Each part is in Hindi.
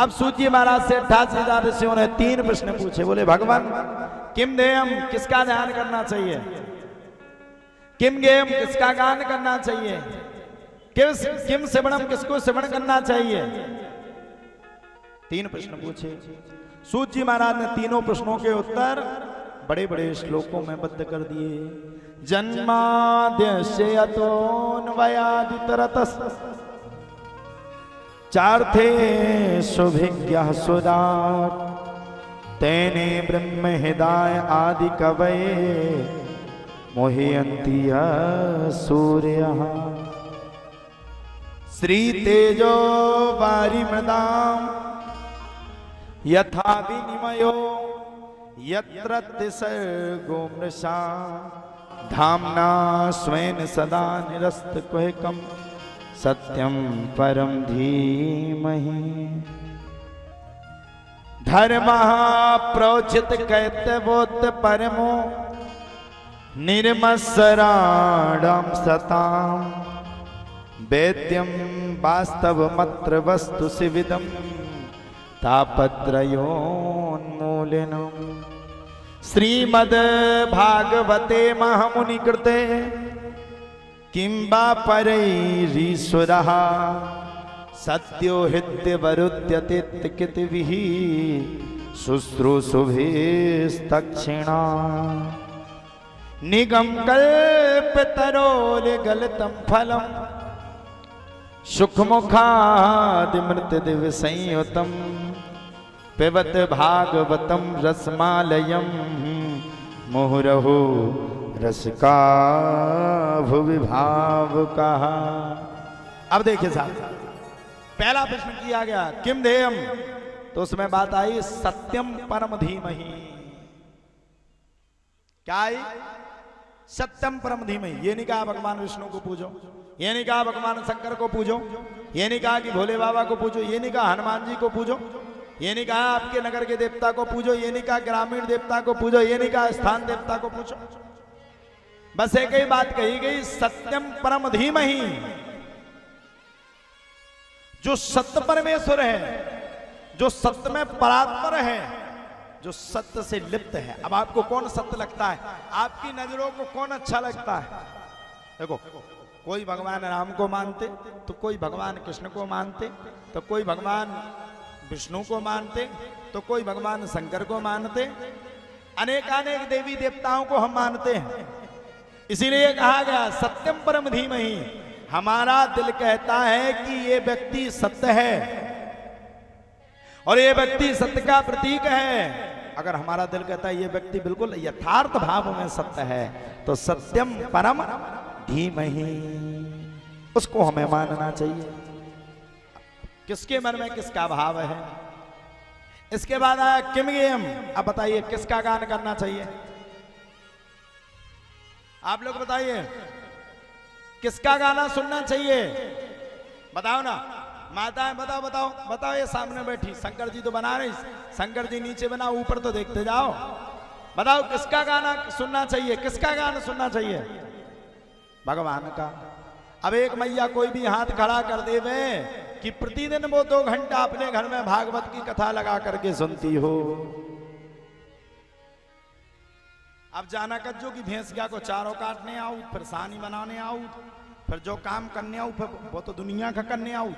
अब सूत जी महाराज से 88,000 ऋषियों ने 3 प्रश्न पूछे। बोले भगवान किम देयम, किसका ध्यान करना चाहिए? किम गेयम, किसका गान करना चाहिए? किम श्रवणम, किसको श्रवण करना चाहिए? 3 प्रश्न पूछे। सूत जी महाराज ने तीनों प्रश्नों के उत्तर बड़े बड़े श्लोकों में बद्ध कर दिए। जन्माद्यस्य यतोऽन्वयादितरतः चार्थे सुभिज्ञः सुराट् तेने ब्रह्म हृदय आदि कवये मोहयन्ति सूर्यः श्री तेजो वारिमृदाम् यथा विनिमयो यत्र तिसर्गो मृषा धाम्ना स्वेन सदा निरस्तकुहकम् सत्यं परम धीमहि धर्मः प्रोचित कैतवोत परमो निर्मत्सराणां सतां वेद्यं वास्तवमत्र वस्तु शिविदं तापत्रयोन्मूलनम् श्रीमद् भागवते महामुनि कृते किं वा परैरीश्वरः सत्यो हृद्यवरुध्यतिकितभिः शुश्रूषुभिस्तक्षिणा निगम कल्पतरोर्गलितं फलम् सुखमुखादिमृतदिवसंयुतं पिबत भागवतं रसमालयं मुहुरहो रसिका भुवि भावुकाः। अब देखिए साहब, पहला प्रश्न किया गया किम ध्येयम, तो उसमें बात आई सत्यम परम धीमहि। क्या आई? सत्यम परम धीमहि। ये नहीं कहा भगवान विष्णु को पूजो, ये नहीं कहा भगवान शंकर को पूजो, ये नहीं कहा कि भोले बाबा को पूजो, ये नहीं कहा हनुमान जी को पूजो, ये नहीं कहा आपके नगर के देवता को पूजो, ये नहीं कहा ग्रामीण देवता को पूजो, ये नहीं कहा स्थान देवता को पूजो। बस एक ही बात कही गई, सत्यम परम धीमहि। जो सत्य परमेश्वर है, जो सत्य में परात्पर है, जो सत्य से लिप्त है। अब आपको कौन सत्य लगता है? आपकी नजरों को कौन अच्छा लगता है? देखो, कोई भगवान राम को मानते तो कोई भगवान कृष्ण को मानते, तो कोई भगवान विष्णु को मानते, तो कोई भगवान शंकर को मानते। अनेकानेक देवी देवताओं को हम मानते हैं। इसीलिए कहा गया सत्यम परम धीमहि। हमारा दिल कहता है कि ये व्यक्ति सत्य है और ये व्यक्ति सत्य का प्रतीक है। अगर हमारा दिल कहता है ये व्यक्ति बिल्कुल यथार्थ भाव में सत्य है, तो सत्यम परम धीमहि, उसको हमें मानना चाहिए। किसके मन में किसका भाव है। इसके बाद आया किम गेयम। अब बताइए किसका गान करना चाहिए? आप लोग बताइए किसका गाना सुनना चाहिए? बताओ ना माताएं, बताओ बताओ बताओ। ये सामने बैठी शंकर जी तो बना रही, शंकर जी नीचे बना, ऊपर तो देखते जाओ। बताओ किसका गाना सुनना चाहिए? किसका गाना सुनना चाहिए? भगवान का। अब एक मैया कोई भी हाथ खड़ा कर देवे कि प्रतिदिन वो 2 घंटा अपने घर में भागवत की कथा लगा करके सुनती हो। अब जाना कज्जो की भैंसिया को चारों काटने आऊं, फिर सानी बनाने आऊं, फिर जो काम करने आऊं, फिर वो तो दुनिया का करने आऊं।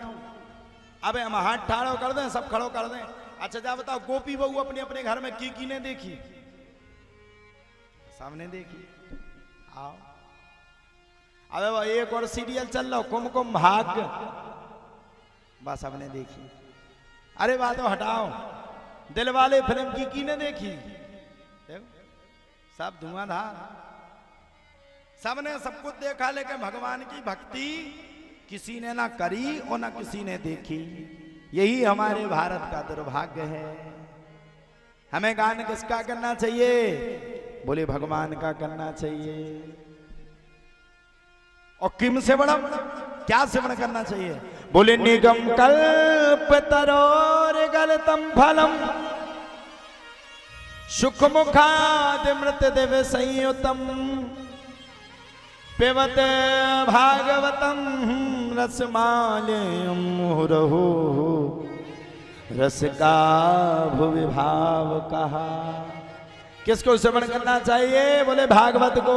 अब हम हाथ ठाड़ो कर दें, सब खड़ो कर दें। अच्छा जा बताओ, गोपी बहू अपने अपने घर में की ने देखी? सामने देखी। आओ, अबे वो एक और सीरियल चल रहा, कुमकुम भाग्य, बस हमने देखी। अरे बात तो हटाओ, दिल वाले फिल्म की ने देखी? देखो सब धुआंधार, सबने सब कुछ देखा, लेकिन भगवान की भक्ति किसी ने ना करी और ना किसी ने देखी। यही हमारे भारत का दुर्भाग्य है। हमें गान किसका करना चाहिए? बोले भगवान का करना चाहिए। और किम से बड़ा क्या सेवन करना चाहिए? बोले निगम कल्प तरोर्गलितं फलम सुख मुखादिमृत देव संयुतम पिबत भागवतम रसमालयं मुहुरहु रस का भुवि भाव कहा। किसको श्रवण करना चाहिए? बोले भागवत को।